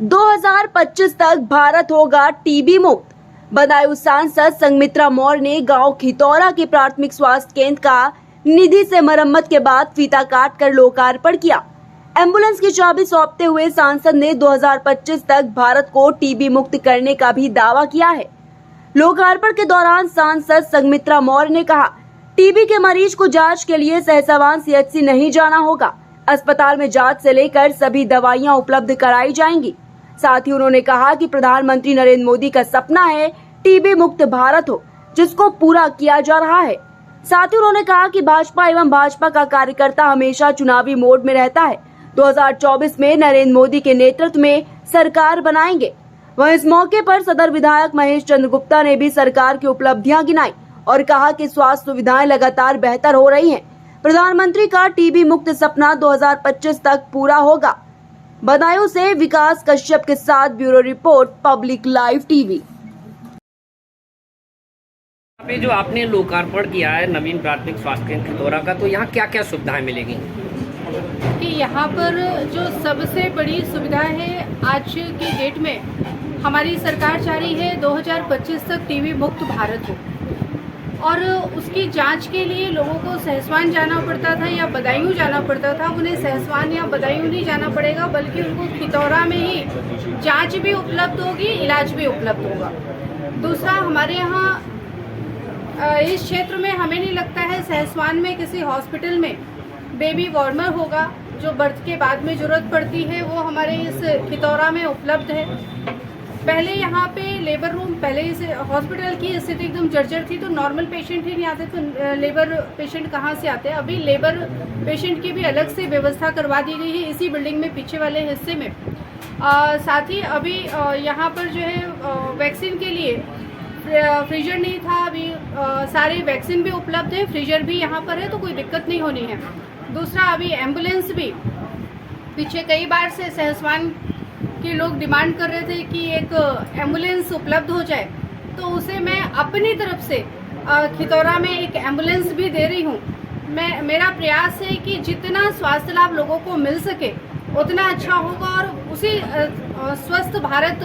2025 तक भारत होगा टीबी मुक्त। बदायूं सांसद संघमित्रा मौर्य ने गांव खितौरा के प्राथमिक स्वास्थ्य केंद्र का निधि से मरम्मत के बाद फीता काट कर लोकार्पण किया। एम्बुलेंस की चाबी सौंपते हुए सांसद ने 2025 तक भारत को टीबी मुक्त करने का भी दावा किया है। लोकार्पण के दौरान सांसद संघमित्रा मौर्य ने कहा, टीबी के मरीज को जांच के लिए सहसवान सीएचसी नहीं जाना होगा। अस्पताल में जांच से लेकर सभी दवाइयां उपलब्ध कराई जाएंगी। साथ ही उन्होंने कहा कि प्रधानमंत्री नरेंद्र मोदी का सपना है टीबी मुक्त भारत हो, जिसको पूरा किया जा रहा है। साथ ही उन्होंने कहा कि भाजपा एवं भाजपा का कार्यकर्ता हमेशा चुनावी मोड में रहता है। 2024 में नरेंद्र मोदी के नेतृत्व में सरकार बनाएंगे। वहीं इस मौके पर सदर विधायक महेश चंद्र गुप्ता ने भी सरकार की उपलब्धियां गिनाई और कहा कि स्वास्थ्य सुविधाएं लगातार बेहतर हो रही हैं। प्रधानमंत्री का टीबी मुक्त सपना 2025 तक पूरा होगा। बदायूं से विकास कश्यप के साथ bureau report, public live TV. पे जो आपने लोकार्पण किया है नवीन प्राथमिक स्वास्थ्य केंद्र खितौरा का, तो यहाँ क्या क्या सुविधाएं मिलेगी? कि यहाँ पर जो सबसे बड़ी सुविधा है आज की डेट में, हमारी सरकार चाह रही है 2025 तक टीबी मुक्त भारत हो, और उसकी जांच के लिए लोगों को सहसवान जाना पड़ता था या बदायूं जाना पड़ता था। उन्हें सहसवान या बदायूं नहीं जाना पड़ेगा, बल्कि उनको खितौरा में ही जांच भी उपलब्ध होगी, इलाज भी उपलब्ध होगा। दूसरा, हमारे यहाँ इस क्षेत्र में हमें नहीं लगता है सहसवान में किसी हॉस्पिटल में बेबी वार्मर होगा। जो बर्थ के बाद में जरूरत पड़ती है वो हमारे इस खितौरा में उपलब्ध है। पहले यहाँ पे लेबर रूम, पहले इस हॉस्पिटल की स्थिति एकदम जर्जर थी, तो नॉर्मल पेशेंट ही नहीं आते, तो लेबर पेशेंट कहाँ से आते हैं। अभी लेबर पेशेंट की भी अलग से व्यवस्था करवा दी गई है इसी बिल्डिंग में, पीछे वाले हिस्से में। साथ ही अभी यहाँ पर जो है वैक्सीन के लिए फ्रीजर नहीं था, अभी सारे वैक्सीन भी उपलब्ध है, फ्रीजर भी यहाँ पर है, तो कोई दिक्कत नहीं होनी है। दूसरा, अभी एम्बुलेंस भी, पीछे कई बार से सहसवान के लोग डिमांड कर रहे थे कि एक एम्बुलेंस उपलब्ध हो जाए, तो उसे मैं अपनी तरफ से खितौरा में एक एम्बुलेंस भी दे रही हूँ। मेरा प्रयास है कि जितना स्वास्थ्य लाभ लोगों को मिल सके उतना अच्छा होगा, और उसी स्वस्थ भारत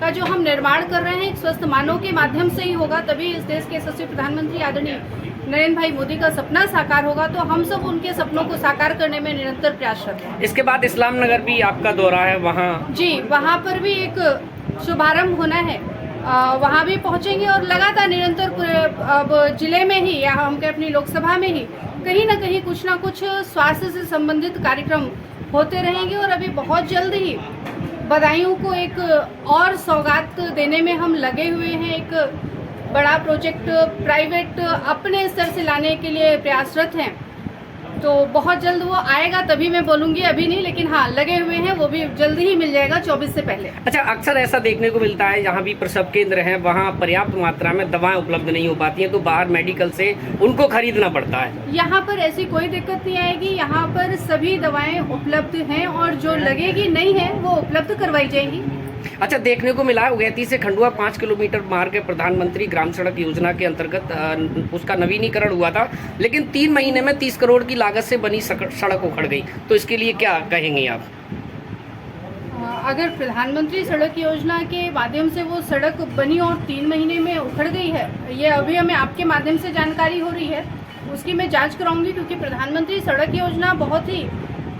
का जो हम निर्माण कर रहे हैं एक स्वस्थ मानव के माध्यम से ही होगा, तभी इस देश के यशस्वी प्रधानमंत्री आदरणीय नरेंद्र भाई मोदी का सपना साकार होगा। तो हम सब उनके सपनों को साकार करने में निरंतर प्रयासरत हैं। इसके बाद इस्लाम नगर भी आपका दौरा है, वहाँ जी, वहाँ पर भी एक शुभारंभ होना है, वहाँ भी पहुँचेंगे और लगातार निरंतर अब जिले में ही या हम कहें अपनी लोकसभा में ही कहीं ना कहीं कुछ ना कुछ स्वास्थ्य से संबंधित कार्यक्रम होते रहेंगे। और अभी बहुत जल्द ही बदायूं को एक और सौगात देने में हम लगे हुए हैं। एक बड़ा प्रोजेक्ट प्राइवेट अपने स्तर से लाने के लिए प्रयासरत हैं, तो बहुत जल्द वो आएगा, तभी मैं बोलूंगी, अभी नहीं, लेकिन हाँ लगे हुए हैं, वो भी जल्द ही मिल जाएगा 24 से पहले। अच्छा, अक्सर ऐसा देखने को मिलता है जहाँ भी प्रसव केंद्र है वहाँ पर्याप्त मात्रा में दवाएं उपलब्ध नहीं हो पाती हैं, तो बाहर मेडिकल से उनको खरीदना पड़ता है। यहाँ पर ऐसी कोई दिक्कत नहीं आएगी, यहाँ पर सभी दवाएं उपलब्ध हैं, और जो लगेगी नहीं है वो उपलब्ध करवाई जाएंगी। अच्छा, देखने को मिला है उगैती से खंडुआ 5 किलोमीटर मार्ग प्रधानमंत्री ग्राम सड़क योजना के अंतर्गत उसका नवीनीकरण हुआ था, लेकिन 3 महीने में 30 करोड़ की लागत से बनी सड़क उखड़ गई, तो इसके लिए क्या कहेंगे आप? अगर प्रधानमंत्री सड़क योजना के माध्यम से वो सड़क बनी और 3 महीने में उखड़ गई है, ये अभी हमें आपके माध्यम से जानकारी हो रही है, उसकी मैं जांच कराऊंगी, क्योंकि प्रधानमंत्री सड़क योजना बहुत ही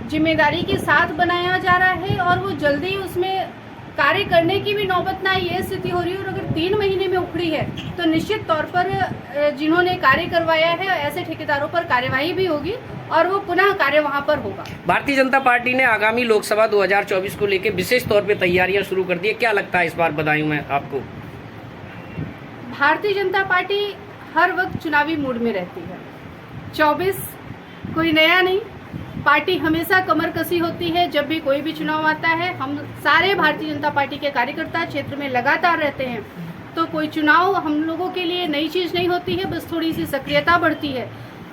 जिम्मेदारी के साथ बनाया जा रहा है और वो जल्दी उसमें कार्य करने की भी नौबत ना ये स्थिति हो रही है। और अगर 3 महीने में उखड़ी है तो निश्चित तौर पर जिन्होंने कार्य करवाया है ऐसे ठेकेदारों पर कार्यवाही भी होगी और वो पुनः कार्य वहां पर होगा। भारतीय जनता पार्टी ने आगामी लोकसभा 2024 को लेकर विशेष तौर पे तैयारियां शुरू कर दी है, क्या लगता है इस बार बदायूं में आपको? भारतीय जनता पार्टी हर वक्त चुनावी मूड में रहती है। 24 कोई नया नहीं, पार्टी हमेशा कमर कसी होती है। जब भी कोई भी चुनाव आता है, हम सारे भारतीय जनता पार्टी के कार्यकर्ता क्षेत्र में लगातार रहते हैं, तो कोई चुनाव हम लोगों के लिए नई चीज नहीं होती है, बस थोड़ी सी सक्रियता बढ़ती है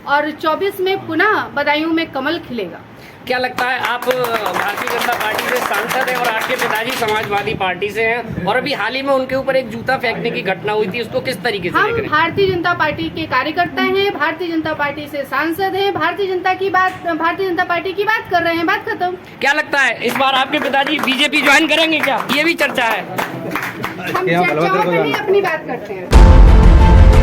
और 24 में पुनः बदायूं में कमल खिलेगा। क्या लगता है, आप भारतीय जनता पार्टी से सांसद हैं और आपके पिताजी समाजवादी पार्टी से हैं, और अभी हाल ही में उनके ऊपर एक जूता फेंकने की घटना हुई थी, उसको किस तरीके से देख हम रहे हैं? भारतीय जनता पार्टी के कार्यकर्ता हैं, भारतीय जनता पार्टी से सांसद हैं, भारतीय जनता पार्टी की बात कर रहे हैं, बात खत्म। क्या लगता है इस बार आपके पिताजी बीजेपी ज्वाइन करेंगे क्या? ये भी चर्चा है। हम चर्चाओं में नहीं अपनी बात करते हैं।